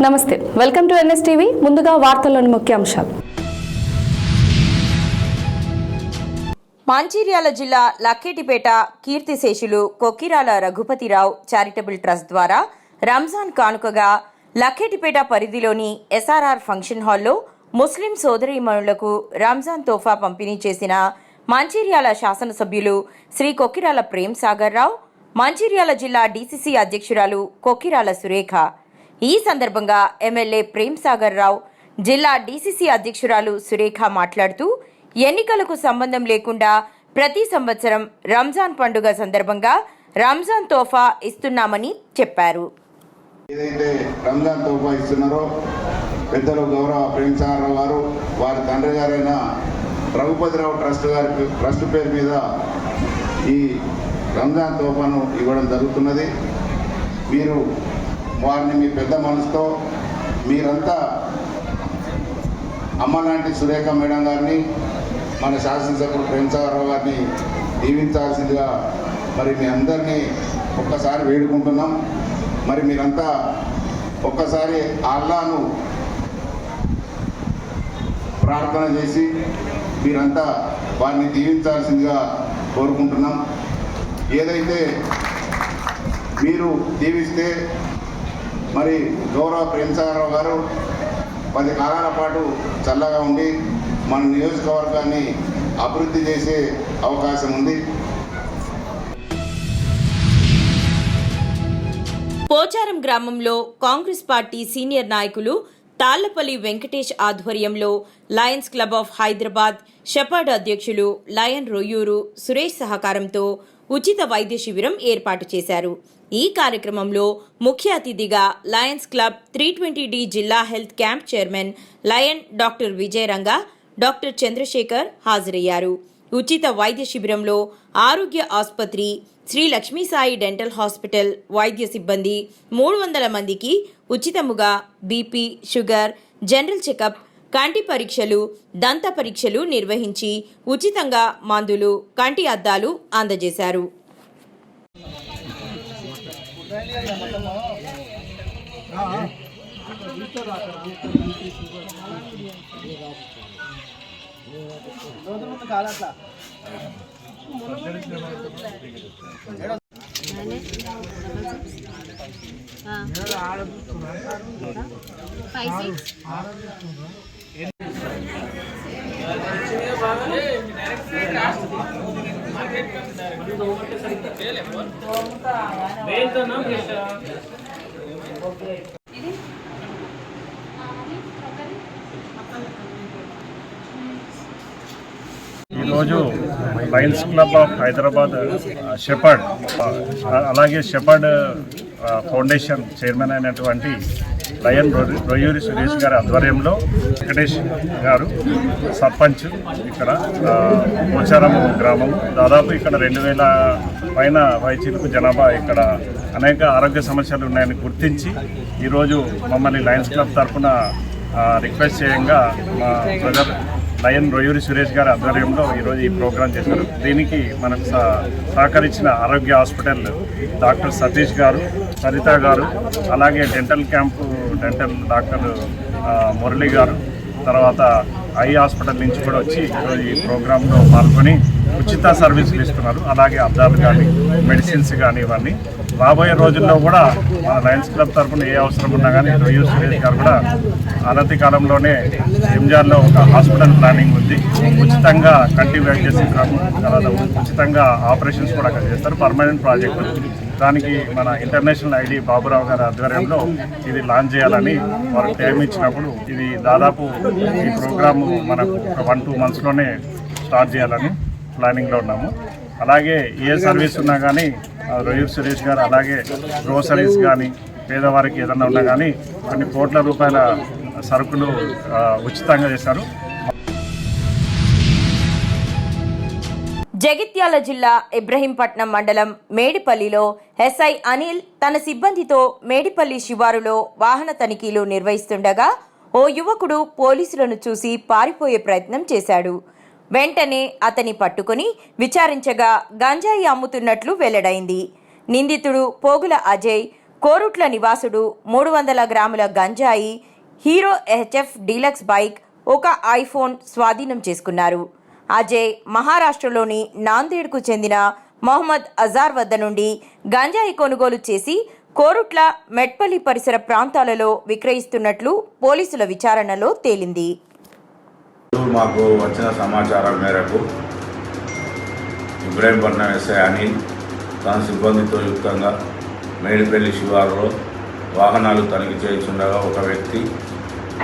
నమస్తే, welcome to NSTV. ముందుగా వార్తల్లోని ముఖ్యాంశాలు. మంచిర్యాల జిల్లా లక్కేటిపేట కీర్తిశేషులు కొక్కిరాల రఘుపతిరావు చారిటబుల్ ట్రస్ట్ ద్వారా రంజాన్ కానుకగా లక్కేటిపేట పరిధిలోని ఎస్ఆర్ఆర్ ఫంక్షన్ హాల్లో ముస్లిం సోదరీమణులకు రంజాన్ తోఫా పంపిణీ చేసిన మంచిర్యాల శాసనసభ్యులు శ్రీ కొక్కిరాల ప్రేమ్ సాగర్ రావు, మంచిర్యాల జిల్లా డీసీసీ అధ్యక్షురాలు కొక్కిరాల సురేఖ. ఈ సందర్భంగా ఎమ్మెల్యే ప్రేమ్ సాగర్ రావు, జిల్లా డీసీసీ అధ్యక్షురాలు సురేఖ మాట్లాడుతూ ఎన్నికలకు సంబంధం లేకుండా ప్రతి సంవత్సరం రంజాన్ పండుగ సందర్భంగా రంజాన్ తోఫా ఇస్తున్నామని చెప్పారు. ఏదైతే రంజాన్ తోఫా ఇస్తున్నారో పెద్దలు గౌరవ ప్రేమ్ సాగర్ రావు గారు, వారి తండ్రి గారైన రఘుపతిరావు ట్రస్ట్ పేరు మీద ఈ రంజాన్ తోఫాను ఇవ్వడం జరుగుతున్నది. మీరు వారిని మీ పెద్ద మనసుతో మీరంతా అమ్మలాంటి సురేఖ మేడం గారిని, మన శాసనసభ్యులు ప్రేమ్ సాగర్ రావు గారిని దీవించాల్సిందిగా మరి మీ అందరినీ ఒక్కసారి వేడుకుంటున్నాం. మరి మీరంతా ఒక్కసారి అల్లాను ప్రార్థన చేసి మీరంతా వారిని దీవించాల్సిందిగా కోరుకుంటున్నాం. ఏదైతే మీరు దీవిస్తే మరి గౌరవ ప్రేమ్ సాగర్ రావు గారు 10 కాలాల పాటు చల్లగా ఉండి మన నియోజకవర్గాన్ని అభివృద్ధి చేసే అవకాశం ఉంది. పోచారం గ్రామంలో కాంగ్రెస్ పార్టీ సీనియర్ నాయకులు తాళ్లపల్లి వెంకటేష్ ఆధ్వర్యంలో Lions club of Hyderabad shepherd అధ్యక్షులు లయన్ రొయ్యూరు సురేష్ సహకారంతో ఉచిత వైద్య శిబిరం ఏర్పాటు చేశారు. ఈ కార్యక్రమంలో ముఖ్య అతిథిగా లయన్స్ క్లబ్ 320D జిల్లా health camp chairman lion doctor Vijayaranga, doctor Chandrashekar హాజరయ్యారు. ఉచిత వైద్య శిబిరంలో ఆరోగ్య ఆసుపత్రి, శ్రీ లక్ష్మీసాయి డెంటల్ హాస్పిటల్ వైద్య సిబ్బంది 300 మందికి ఉచితముగా బీపీ, షుగర్, జనరల్ చెకప్, కంటి పరీక్షలు, దంత పరీక్షలు నిర్వహించి ఉచితంగా మందులు, కంటి అద్దాలు అందజేశారు. ఈరోజు Lions club of Hyderabad shepherd, అలాగే షెపర్డ్ ఫౌండేషన్ చైర్మన్ అయినటువంటి లయన్ రొయ్యూరి సురేష్ గారి ఆధ్వర్యంలో వెంకటేష్ గారు సర్పంచ్ ఇక్కడ పోచారం గ్రామం, దాదాపు ఇక్కడ 2000 పైన వైద్యులకు జనాభా, ఇక్కడ అనేక ఆరోగ్య సమస్యలు ఉన్నాయని గుర్తించి ఈరోజు మమ్మల్ని లయన్స్ క్లబ్ తరఫున రిక్వెస్ట్ చేయంగా మా బ్రదర్ లయన్ రొయ్యూరి సురేష్ గారి ఆధ్వర్యంలో ఈరోజు ఈ ప్రోగ్రాం చేశారు. దీనికి మనకు సహకరించిన ఆరోగ్య హాస్పిటల్ డాక్టర్ సతీష్ గారు, సరిత గారు, అలాగే డెంటల్ డాక్టర్ మురళి గారు, తర్వాత ఐ హాస్పిటల్ నుంచి కూడా వచ్చి ఈరోజు ఈ ప్రోగ్రాంలో పాల్గొని ఉచిత సర్వీసులు ఇస్తున్నారు. అలాగే అద్దాలు కానీ, మెడిసిన్స్ కానీ, ఇవన్నీ రాబోయే రోజుల్లో కూడా మన లయన్స్ క్లబ్ తరఫున ఏ అవసరం ఉన్నా కానీ రొయ్యూరి సురేష్ గారు కూడా అనతి కాలంలోనే ఎంజార్లో ఒక హాస్పిటల్ ప్లానింగ్ ఉంది. ఉచితంగా కంటి వైద్య శిబిరము, తర్వాత ఉచితంగా ఆపరేషన్స్ కూడా అక్కడ చేస్తారు. పర్మనెంట్ ప్రాజెక్టు, దానికి మన ఇంటర్నేషనల్ ఐడి బాబురావు గారి ఆధ్వర్యంలో ఇది లాంచ్ చేయాలని వారు టైం ఇచ్చినప్పుడు ఇది దాదాపు ఈ ప్రోగ్రాము మనకు ఒక 1-2 మంత్స్లోనే స్టార్ట్ చేయాలని ప్లానింగ్లో ఉన్నాము. అలాగే ఏ సర్వీస్ ఉన్నా కానీ రొయ్యూరి సురేష్ గారు, అలాగే గ్రోసరీస్ కానీ, పేదవారికి ఏదన్నా ఉన్నా కానీ కొన్ని కోట్ల రూపాయల సరుకులు ఉచితంగా చేశారు. జగిత్యాల జిల్లా ఇబ్రహీంపట్నం మండలం మేడిపల్లిలో ఎస్ఐ అనిల్ తన సిబ్బందితో మేడిపల్లి శివారులో వాహన తనిఖీలు నిర్వహిస్తుండగా ఓ యువకుడు పోలీసులను చూసి పారిపోయే ప్రయత్నం చేశాడు. వెంటనే అతని పట్టుకుని విచారించగా గంజాయి అమ్ముతున్నట్లు వెల్లడైంది. నిందితుడు పోగుల అజయ్ కోరుట్ల నివాసుడు 300 గ్రాముల గంజాయి, హీరో హెచ్ఎఫ్ డీలక్స్ బైక్, ఒక ఐఫోన్ స్వాధీనం చేసుకున్నారు. అజయ్ మహారాష్ట్రలోని నాందేడ్కు చెందిన మొహమ్మద్ అజార్ వద్ద నుండి గంజాయి కొనుగోలు చేసి కోరుట్ల, మెట్పల్లి పరిసర ప్రాంతాలలో విక్రయిస్తున్నట్లు పోలీసుల విచారణలో తేలింది. మాకు వచ్చిన సమాచారం మేరకు ఇబ్రాహీంపట్నం ఎస్ఐ అనిల్ తన సిబ్బందితో యుక్తంగా మేడిపల్లి శివారులో వాహనాలు తనిఖీ చేస్తుండగా ఒక వ్యక్తి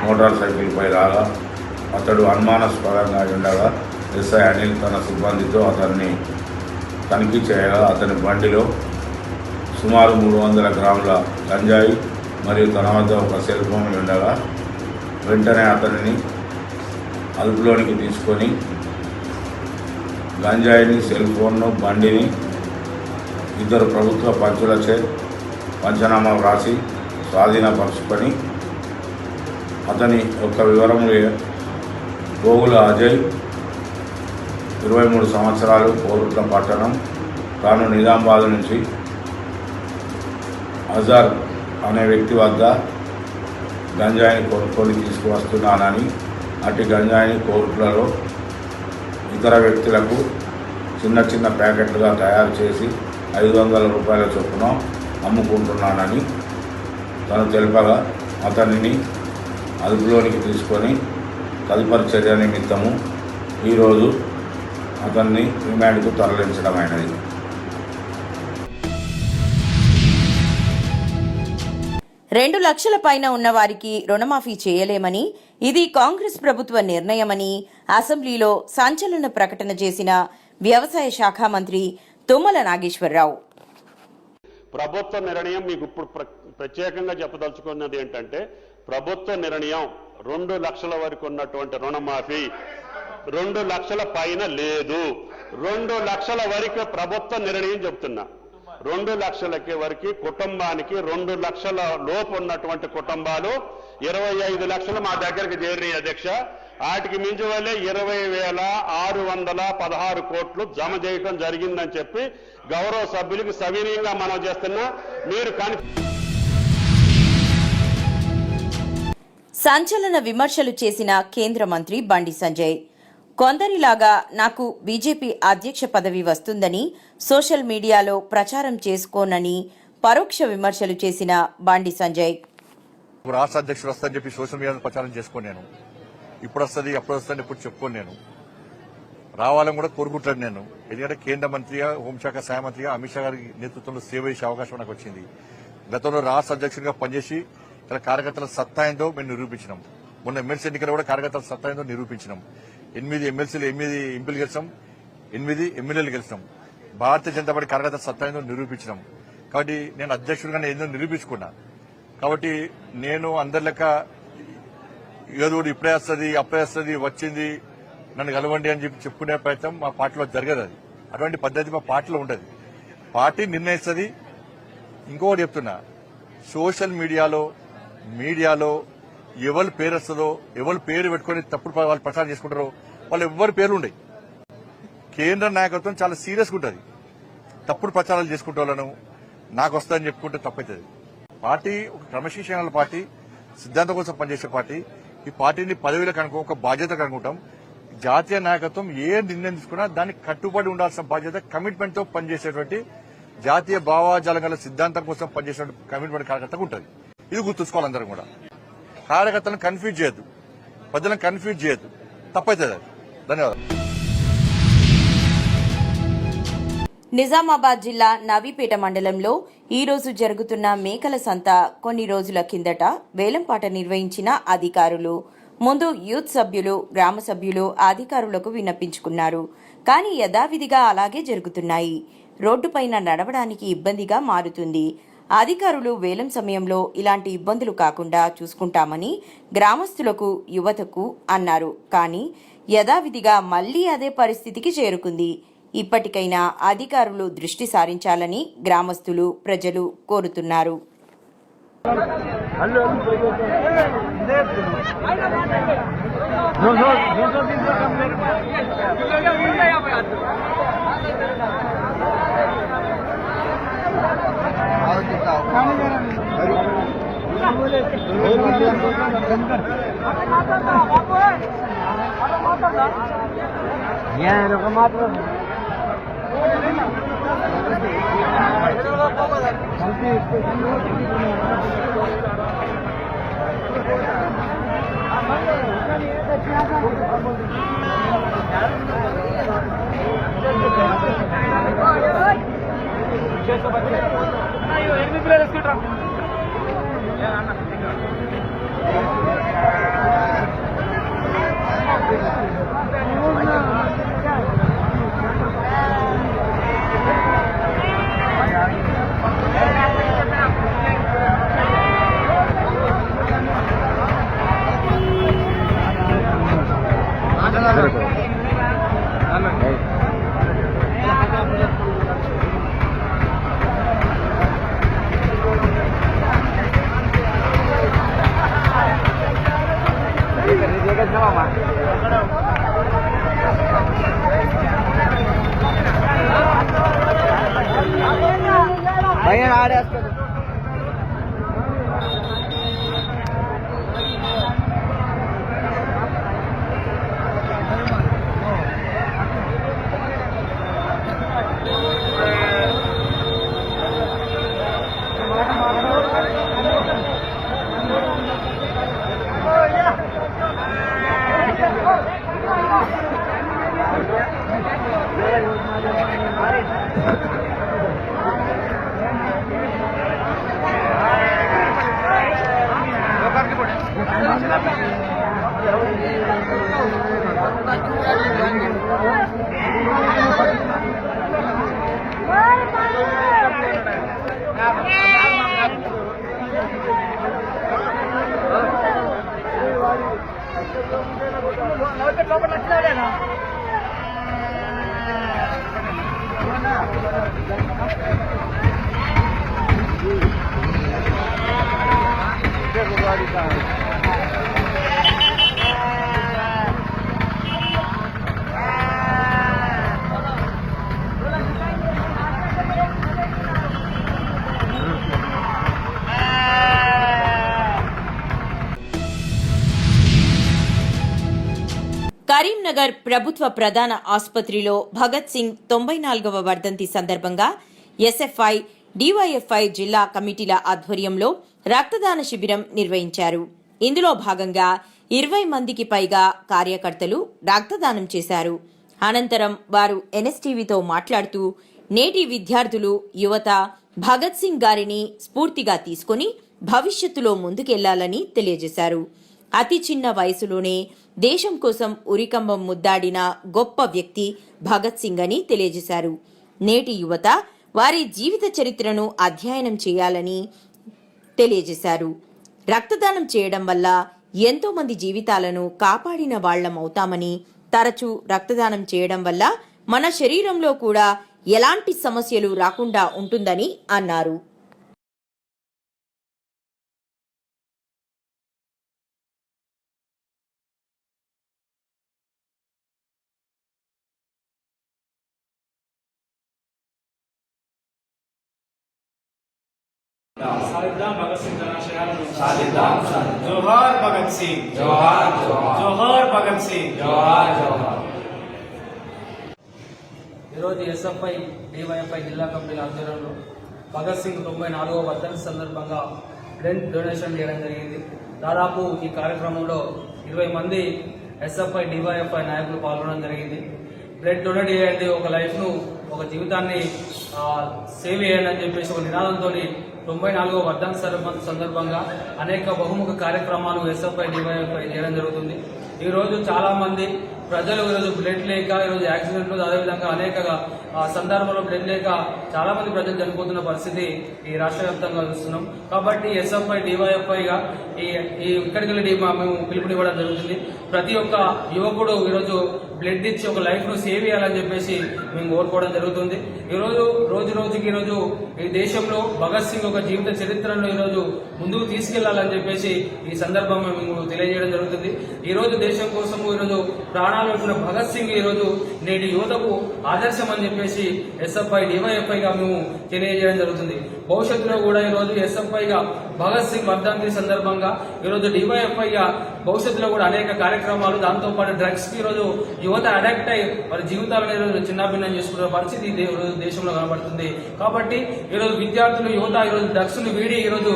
మోటార్ సైకిల్పై రాగా అతడు అనుమానాస్పదంగా ఉండగా ఎస్ఐ అనిల్ తన సిబ్బందితో అతన్ని తనిఖీ చేయగా అతని బండిలో సుమారు 300 గ్రాముల గంజాయి మరియు తన వద్ద ఒక సెల్ ఫోన్ ఉండగా వెంటనే అతనిని అదుపులోనికి తీసుకొని గంజాయిని, సెల్ ఫోన్ను, బండిని 2 ప్రభుత్వ పంచులచే పంచనామా వ్రాసి స్వాధీనపరుచుకొని అతని యొక్క వివరములు గోగుల అజయ్ 23 సంవత్సరాలు, కోరుట్ల పట్టణం, తాను నిజామాబాద్ నుంచి అజార్ అనే వ్యక్తి వద్ద గంజాయిని కొనుక్కొని తీసుకువస్తున్నానని, అటు గంజాయిని కోరుట్లలో ఇతర వ్యక్తులకు చిన్న ప్యాకెట్లుగా తయారు చేసి 500 రూపాయల చొప్పున అమ్ముకుంటున్నానని తను తెలుపగా అతనిని అదుపులోనికి తీసుకొని తదుపరి చర్య నిమిత్తము ఈరోజు అతన్ని రిమాండ్కు తరలించడమైనది. రెండు లక్షల పైన ఉన్న వారికి రుణమాఫీ చేయలేమని, ఇది కాంగ్రెస్ ప్రభుత్వ నిర్ణయమని అసెంబ్లీలో సంచలన ప్రకటన చేసిన వ్యవసాయ శాఖ మంత్రి తుమ్మల నాగేశ్వరరావు. ప్రభుత్వ నిర్ణయం మీకు ఇప్పుడు ప్రత్యేకంగా చెప్పదలుచుకున్నది ఏంటంటే, ప్రభుత్వ నిర్ణయం 2 లక్షల వరకు ఉన్నటువంటి రుణమాఫీ 2 లక్షల పైన లేదు. 2 లక్షల వరకు ప్రభుత్వ నిర్ణయం చెప్తున్నా. 2 లక్షలకి వరకు కుటుంబానికి 2 లక్షల లోపు ఉన్నటువంటి కుటుంబాలు 25 లక్షలు మా దగ్గరికి చేరినాయి అధ్యక్ష. వాటికి మించి వల్లే 20,616 కోట్లు జమ చేయడం జరిగిందని చెప్పి గౌరవ సభ్యులకు సవినీయంగా మనం చేస్తున్నా. మీరు సంచలన విమర్శలు చేసిన కేంద్ర మంత్రి బండి సంజయ్, కొందరిలాగా నాకు బీజేపీ అధ్యక్ష పదవి వస్తుందని సోషల్ మీడియాలో ప్రచారం చేసుకోనని పరోక్ష విమర్శలు చేసిన బండి సంజయ్, రాష్ట్ర అధ్యక్షుడు వస్తారని చెప్పి సోషల్ మీడియాలో ప్రచారం చేసుకోను. నేను ఇప్పుడు వస్తుంది, అప్పుడు వస్తుంది, ఇప్పుడు చెప్పుకోను. నేను రావాలని కూడా కోరుకుంటాను. నేను ఎందుకంటే కేంద్ర మంత్రిగా, హోంశాఖ సహాయ మంత్రిగా అమిత్ షా గారి నేతృత్వంలో సేవ చేసే అవకాశం నాకు వచ్చింది. గతంలో రాష్ట్ర అధ్యక్షుడిగా పనిచేసి ఇక్కడ కార్యకర్తల సత్తా ఏందో మేము నిరూపించినాం. మొన్న ఎమ్మెల్సీ ఎన్నికలు కూడా కార్యకర్తల సత్తా ఏందో నిరూపించినాం. 8 ఎమ్మెల్సీలు 8 ఎంపీలు గెలిచాం, 8 ఎమ్మెల్యేలు గెలిచాం. భారతీయ జనతా పార్టీ కార్యకర్తల సత్తా ఏందో నిరూపించినాం. కాబట్టి నేను అధ్యక్షుడిగా ఏందో నిరూపించుకున్నా. కాబట్టి నేను అందరి లెక్క ఏదో ఇప్పుడే వస్తుంది, అప్పుడే వస్తుంది, వచ్చింది, నన్ను కలవండి అని చెప్పి చెప్పుకునే ప్రయత్నం మా పార్టీలో జరగదు. అది అటువంటి పద్ధతి మా పార్టీలో ఉండదు. పార్టీ నిర్ణయిస్తుంది. ఇంకొకటి చెప్తున్నా, సోషల్ మీడియాలో ఎవరి పేరు వస్తుందో, ఎవరి పేరు పెట్టుకుని తప్పుడు వాళ్ళు ప్రచారం చేసుకుంటారో వాళ్ళు ఎవరి పేర్లు ఉండవు. కేంద్ర నాయకత్వం చాలా సీరియస్గా ఉంటుంది. తప్పుడు ప్రచారాలు చేసుకుంటే వాళ్ళను నాకు వస్తుందని చెప్పుకుంటే తప్పవుతుంది. పార్టీ ఒక క్రమశిక్షణ పార్టీ, సిద్ధాంతం కోసం పనిచేసే పార్టీ. ఈ పార్టీని పదవిలకు ఒక బాధ్యతకు అనుకుంటాం. జాతీయ నాయకత్వం ఏ నిర్ణయం తీసుకున్నా దానికి కట్టుబడి ఉండాల్సిన బాధ్యత, కమిట్మెంట్ తో పనిచేసేటువంటి జాతీయ భావాజాలం గల సిద్ధాంతం కోసం పనిచేసేటువంటి కమిట్మెంట్ కార్యకర్తకు ఉంటుంది. ఇది గుర్తుంచుకోవాలి అందరం కూడా. కార్యకర్తలను కన్ఫ్యూజ్ చేయొద్దు, ప్రజలను కన్ఫ్యూజ్ చేయొద్దు, తప్పవుతుంది అది. ధన్యవాదాలు. నిజామాబాద్ జిల్లా నవీపేట మండలంలో ఈ రోజు జరుగుతున్న మేకల సంత కొన్ని రోజుల కిందట వేలంపాట నిర్వహించిన అధికారులు ముందు యూత్ సభ్యులు, గ్రామ సభ్యులు అధికారులకు విన్నపించుకున్నారు. కానీ యథావిధిగా అలాగే జరుగుతున్నాయి. రోడ్డుపైన నడవడానికి ఇబ్బందిగా మారుతుంది. అధికారులు వేలం సమయంలో ఇలాంటి ఇబ్బందులు కాకుండా చూసుకుంటామని గ్రామస్తులకు, యువతకు అన్నారు. కానీ యథావిధిగా మళ్లీ అదే పరిస్థితికి చేరుకుంది. ఇప్పటికైనా అధికారులు దృష్టి సారించాలని గ్రామస్తులు, ప్రజలు కోరుతున్నారు. Gracias. కరీంనగర్ ప్రభుత్వ ప్రధాన ఆసుపత్రిలో భగత్ సింగ్ 94వ వర్ధంతి సందర్భంగా ఎస్ఎఫ్ఐ, డివైఎఫ్ఐ జిల్లా కమిటీల ఆధ్వర్యంలో రక్తదాన శిబిరం నిర్వహించారు. ఇందులో భాగంగా 20 మందికి పైగా కార్యకర్తలు రక్తదానం చేశారు. అనంతరం వారు ఎన్ఎస్టీవీతో మాట్లాడుతూ నేటి విద్యార్థులు, యువత భగత్ సింగ్ గారిని స్ఫూర్తిగా తీసుకుని భవిష్యత్తులో ముందుకెళ్లాలని తెలియజేశారు. అతి చిన్న వయసులోనే దేశం కోసం ఉరికంబం ముద్దాడిన గొప్ప వ్యక్తి భగత్ సింగ్ అని తెలియజేశారు. నేటి యువత వారి జీవిత చరిత్రను అధ్యయనం చేయాలని తెలియజేశారు. రక్తదానం చేయడం వల్ల ఎంతో మంది జీవితాలను కాపాడిన వాళ్లమవుతామని, తరచూ రక్తదానం చేయడం వల్ల మన శరీరంలో కూడా ఎలాంటి సమస్యలు రాకుండా ఉంటుందని అన్నారు. సాధిద్దాం భగత్ సింగ్ జనాశయాలను సాధిద్దాం. జోహార్ భగత్ సింగ్, జోహార్ జోహార్ భగత్ సింగ్, జోహార్ జోహార్. ఈరోజు ఎస్ఎఫ్ఐ, డివైఎఫ్ఐ జిల్లా కమిటీల ఆధ్వర్యంలో భగత్ సింగ్ 94వ వర్ధంతి సందర్భంగా బ్లడ్ డొనేషన్ చేయడం జరిగింది. దాదాపు ఈ కార్యక్రమంలో 20 మంది ఎస్ఎఫ్ఐ, డివైఎఫ్ఐ నాయకులు పాల్గొనడం జరిగింది. బ్లడ్ డొనేట్ చేయండి, ఒక లైఫ్ను, ఒక జీవితాన్ని సేవ్ చేయండి అని చెప్పేసి ఒక నినాదంతో 94వ వర్ధంతి సందర్భంగా అనేక బహుముఖ కార్యక్రమాలు ఎస్ఎఫ్ఐ, డివైఎఫ్ఐ చేయడం జరుగుతుంది. ఈరోజు చాలా మంది ప్రజలు ఈరోజు బ్లడ్ లేక, ఈరోజు యాక్సిడెంట్లు, అదేవిధంగా అనేక సందర్భంలో బ్లడ్ లేక చాలా మంది ప్రజలు చనిపోతున్న పరిస్థితి ఈ రాష్ట్ర వ్యాప్తంగా చూస్తున్నాం. కాబట్టి ఎస్ఎఫ్ఐ, డివైఎఫ్ఐగా ఇక్కడికి వెళ్ళి మేము పిలుపునివ్వడం జరుగుతుంది. ప్రతి ఒక్క యువకుడు ఈరోజు బ్లడ్ ఇచ్చి ఒక లైఫ్ను సేవ్ చేయాలని చెప్పేసి మేము కోరుకోవడం జరుగుతుంది. ఈరోజు రోజుకి ఈరోజు ఈ దేశంలో భగత్ సింగ్ ఒక జీవిత చరిత్రను ఈరోజు ముందుకు తీసుకెళ్లాలని చెప్పేసి ఈ సందర్భంగా మేము తెలియజేయడం జరుగుతుంది. ఈ రోజు దేశం కోసం ఈరోజు ప్రాణాలు పెట్టిన భగత్ సింగ్ ఈరోజు నేటి యువతకు ఆదర్శం అని చెప్పేసి ఎస్ఎఫ్ఐ డివైఎఫ్ఐగా మేము తెలియజేయడం జరుగుతుంది. భవిష్యత్తులో కూడా ఈరోజు ఎస్ఎఫ్ఐగా భగత్ సింగ్ వర్ధంతి సందర్భంగా ఈరోజు డివైఎఫ్ఐగా భవిష్యత్తులో కూడా అనేక కార్యక్రమాలు, దాంతో పాటు డ్రగ్స్ కి ఈరోజు యువత అడాక్ట్ అయ్యి వారి జీవితాలను ఈరోజు చిన్నాభిన్నం చేసుకునే పరిస్థితి దేశంలో కనబడుతుంది. కాబట్టి ఈరోజు విద్యార్థులు, యువత ఈరోజు డ్రగ్స్ ను వీడి ఈరోజు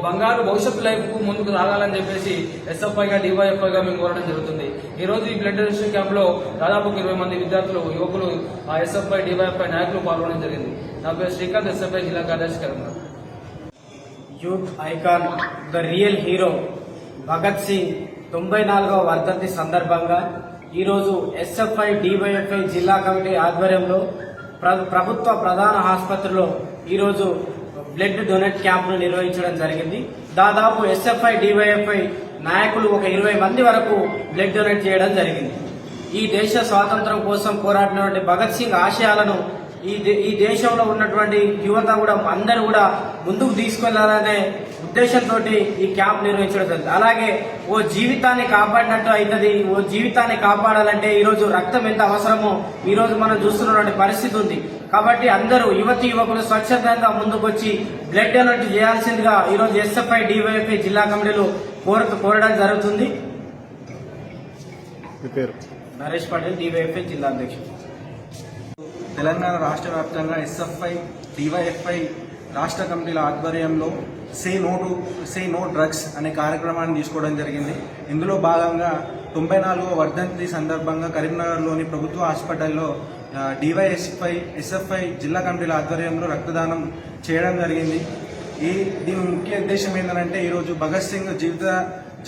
బంగారు భవిష్యత్తు లైఫ్ కు ముందుకు సాగాలని చెప్పేసి ఎస్ఎఫ్ఐగా డివైఎఫ్ఐగా మేము కోరడం జరుగుతుంది. ఈ రోజు ఈ బ్లడ్ డొనేషన్ క్యాంప్ లో దాదాపు 20 మంది విద్యార్థులు, యువకులు, ఆ ఎస్ఎఫ్ఐ డివైఎఫ్ఐ నాయకులు పాల్గొనడం జరిగింది. నా పేరు శ్రీకాంత్, ఎస్ఎఫ్ఐ జిల్లా కార్యదర్శి Karimnagar. Youth icon, the real hero Bhagat Singh 94వ వర్ధంతి సందర్భంగా ఈరోజు ఎస్ఎఫ్ఐ డివైఎఫ్ఐ జిల్లా కమిటీ ఆధ్వర్యంలో ప్రభుత్వ ప్రధాన ఆసుపత్రిలో ఈరోజు బ్లడ్ డొనేట్ క్యాంపును నిర్వహించడం జరిగింది. దాదాపు ఎస్ఎఫ్ఐ డివైఎఫ్ఐ నాయకులు ఒక 20 మంది వరకు బ్లడ్ డొనేట్ చేయడం జరిగింది. ఈ దేశ స్వాతంత్రం కోసం పోరాడినటువంటి భగత్ సింగ్ ఆశయాలను ఈ దేశంలో ఉన్నటువంటి యువత కూడా అందరూ కూడా ముందుకు తీసుకెళ్లాలనే ఉద్దేశంతో ఈ క్యాంప్ నిర్వహించడం జరుగుతుంది. అలాగే ఓ జీవితాన్ని కాపాడినట్టు అవుతుంది. ఓ జీవితాన్ని కాపాడాలంటే ఈరోజు రక్తం ఎంత అవసరమో ఈరోజు మనం చూస్తున్నటువంటి పరిస్థితి ఉంది. కాబట్టి అందరూ యువతి యువకులు స్వచ్ఛందంగా ముందుకొచ్చి బ్లడ్ డొనేట్ చేయాల్సిందిగా ఈరోజు ఎస్ఎఫ్ఐ డివైఎఫ్ఐ జిల్లా కమిటీలు కోరడం జరుగుతుంది. నరేష్ పటేల్, డివైఎఫ్ఐ జిల్లా అధ్యక్షుడు. తెలంగాణ రాష్ట్ర వ్యాప్తంగా ఎస్ఎఫ్ఐ డివైఎఫ్ఐ రాష్ట్ర కమిటీల ఆధ్వర్యంలో సే నో డ్రగ్స్ అనే కార్యక్రమాన్ని తీసుకోవడం జరిగింది. ఇందులో భాగంగా 94వ వర్ధంతి సందర్భంగా కరీంనగర్లోని ప్రభుత్వ హాస్పిటల్లో డివైఎఫ్ఐ ఎస్ఎఫ్ఐ జిల్లా కమిటీల ఆధ్వర్యంలో రక్తదానం చేయడం జరిగింది. దీని ముఖ్య ఉద్దేశం ఏంటంటే ఈరోజు భగత్ సింగ్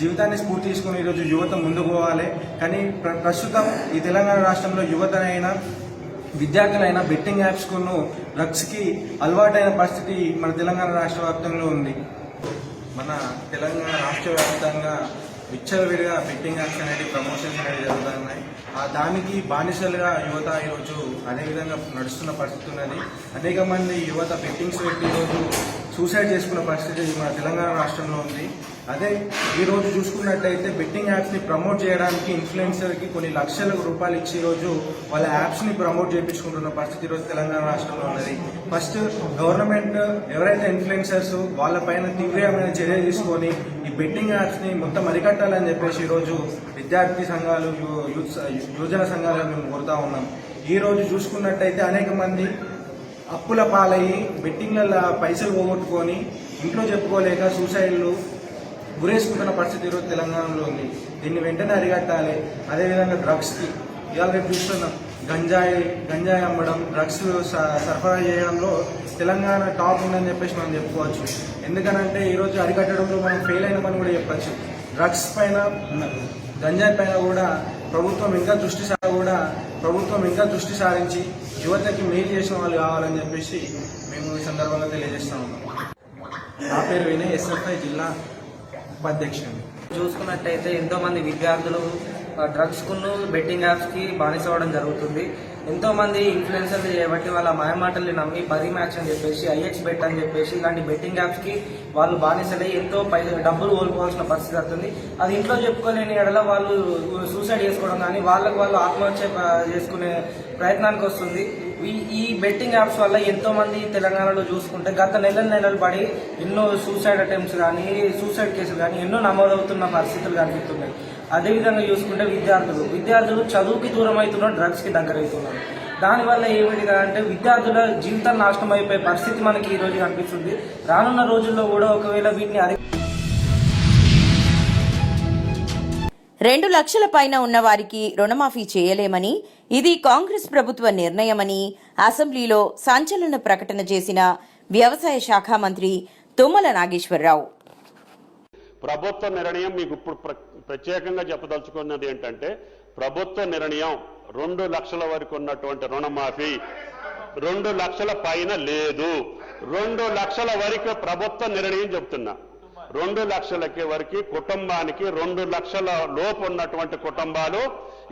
జీవితాన్ని స్ఫూర్తి తీసుకుని ఈరోజు యువత ముందుకు పోవాలి. కానీ ప్రస్తుతం ఈ తెలంగాణ రాష్ట్రంలో యువతనైనా విద్యార్థులైన బెట్టింగ్ యాప్స్ కొను డ్రగ్స్ కి అలవాటైన పరిస్థితి మన తెలంగాణ రాష్ట్ర వ్యాప్తంగా ఉంది. మన తెలంగాణ రాష్ట్ర వ్యాప్తంగా విచ్చలవిడిగా బెట్టింగ్ యాప్స్ అనేది ప్రమోషన్స్ అనేవి జరుగుతున్నాయి. దానికి బానిసలుగా యువత ఈరోజు అదేవిధంగా నడుస్తున్న పరిస్థితి ఉన్నది. అనేక మంది యువత బెట్టింగ్స్ పెట్టి ఈరోజు సూసైడ్ చేసుకున్న పరిస్థితి మన తెలంగాణ రాష్ట్రంలో ఉంది. అదే ఈరోజు చూసుకున్నట్టయితే బెట్టింగ్ యాప్స్ని ప్రమోట్ చేయడానికి ఇన్ఫ్లుయెన్సర్కి కొన్ని లక్షల రూపాయలు ఇచ్చి ఈరోజు వాళ్ళ యాప్స్ని ప్రమోట్ చేయించుకుంటున్న పరిస్థితి ఈరోజు తెలంగాణ రాష్ట్రంలో ఉన్నది. ఫస్ట్ గవర్నమెంట్ ఎవరైతే ఇన్ఫ్లుయెన్సర్స్ వాళ్ళపైన తీవ్రమైన చర్య తీసుకొని ఈ బెట్టింగ్ యాప్స్ని మొత్తం అరికట్టాలని చెప్పేసి ఈరోజు విద్యార్థి సంఘాలు, యువజన సంఘాలు మేము కోరుతా ఉన్నాం. ఈరోజు చూసుకున్నట్టయితే అనేక మంది అప్పుల పాలయ్యి బెట్టింగ్లలో పైసలు పోగొట్టుకొని ఇంట్లో చెప్పుకోలేక సూసైడ్లు గురేసుకుంటున్న పరిస్థితి ఈరోజు తెలంగాణలో ఉంది. దీన్ని వెంటనే అరికట్టాలి. అదేవిధంగా డ్రగ్స్కి ఇవాళ రేపు చూస్తున్నాం, గంజాయి అమ్మడం, డ్రగ్స్ సరఫరా చేయడంలో తెలంగాణ టాప్ ఉందని చెప్పేసి మనం చెప్పుకోవచ్చు. ఎందుకనంటే ఈరోజు అరికట్టడంలో మనం ఫెయిల్ అయినామని కూడా చెప్పచ్చు. డ్రగ్స్ పైన, గంజాయి పైన కూడా ప్రభుత్వం ఇంకా దృష్టి సారించి యువతకి మేలు చేసిన వాళ్ళు కావాలని చెప్పేసి మేము ఈ సందర్భంగా తెలియజేస్తా ఉన్నాం. నా పేరు వినయ్, ఎస్ఎఫ్ఐ జిల్లా ఉపాధ్యక్షుడు. చూసుకున్నట్టయితే ఎంతో మంది విద్యార్థులు డ్రగ్స్ కును బెట్టింగ్ యాప్స్ కి బానిస అవ్వడం జరుగుతుంది. ఎంతో మంది ఇన్ఫ్లుయెన్సర్లు చేయబట్టి వాళ్ళ మాయమాటల్ని నమ్మి 10 మ్యాచ్ అని చెప్పేసి, ఐఎక్స్ బెట్ అని చెప్పేసి ఇలాంటి బెట్టింగ్ యాప్స్ కి వాళ్ళు బానిసలై ఎంతో డబ్బులు కోల్పోవాల్సిన పరిస్థితి వస్తుంది. అది ఇంట్లో చెప్పుకోలేని ఎడల వాళ్ళు సూసైడ్ చేసుకోవడం కానీ వాళ్ళకు వాళ్ళు ఆత్మహత్య చేసుకునే ప్రయత్నానికి వస్తుంది. ఈ బెట్టింగ్ యాప్స్ వల్ల ఎంతో మంది తెలంగాణలో చూసుకుంటే గత నెలలు పడి ఎన్నో సూసైడ్ అటెంప్ట్స్ కానీ, సూసైడ్ కేసులు కానీ ఎన్నో నమోదవుతున్న పరిస్థితులు కనిపిస్తున్నాయి. అదేవిధంగా చూసుకుంటే విద్యార్థులు చదువుకి దూరం అవుతున్నారు, డ్రగ్స్ కి దగ్గర అవుతున్నారు. దానివల్ల ఏమిటి అంటే విద్యార్థుల జీవితాలు నాశనం అయిపోయే పరిస్థితి మనకి ఈ రోజు కనిపిస్తుంది. రానున్న రోజుల్లో కూడా ఒకవేళ వీటిని 2 లక్షల పైన ఉన్న వారికి రుణమాఫీ చేయలేమని, ఇది కాంగ్రెస్ ప్రభుత్వ నిర్ణయమని అసెంబ్లీలో సంచలన ప్రకటన చేసిన వ్యవసాయ శాఖ మంత్రి తుమ్మల నాగేశ్వరరావు. ప్రభుత్వ నిర్ణయం మీకు ఇప్పుడు ప్రత్యేకంగా చెప్పదలుచుకున్నది ఏంటంటే, ప్రభుత్వ నిర్ణయం 2 లక్షల వరకు ఉన్నటువంటి రుణమాఫీ 2 లక్షల పైన లేదు. 2 లక్షల వరకు ప్రభుత్వ నిర్ణయం చెప్తున్నా. 2 లక్షలకి వరకు కుటుంబానికి 2 లక్షల లోపు ఉన్నటువంటి కుటుంబాలు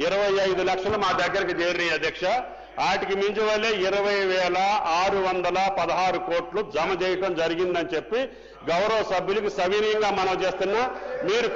25 లక్షలు మా దగ్గరికి చేరినాయి అధ్యక్ష. వాటికి మించి వల్లే 20,616 కోట్లు జమ చేయటం జరిగిందని చెప్పి గౌరవ సభ్యులకు సవినీయంగా మనం చేస్తున్నా. మీరు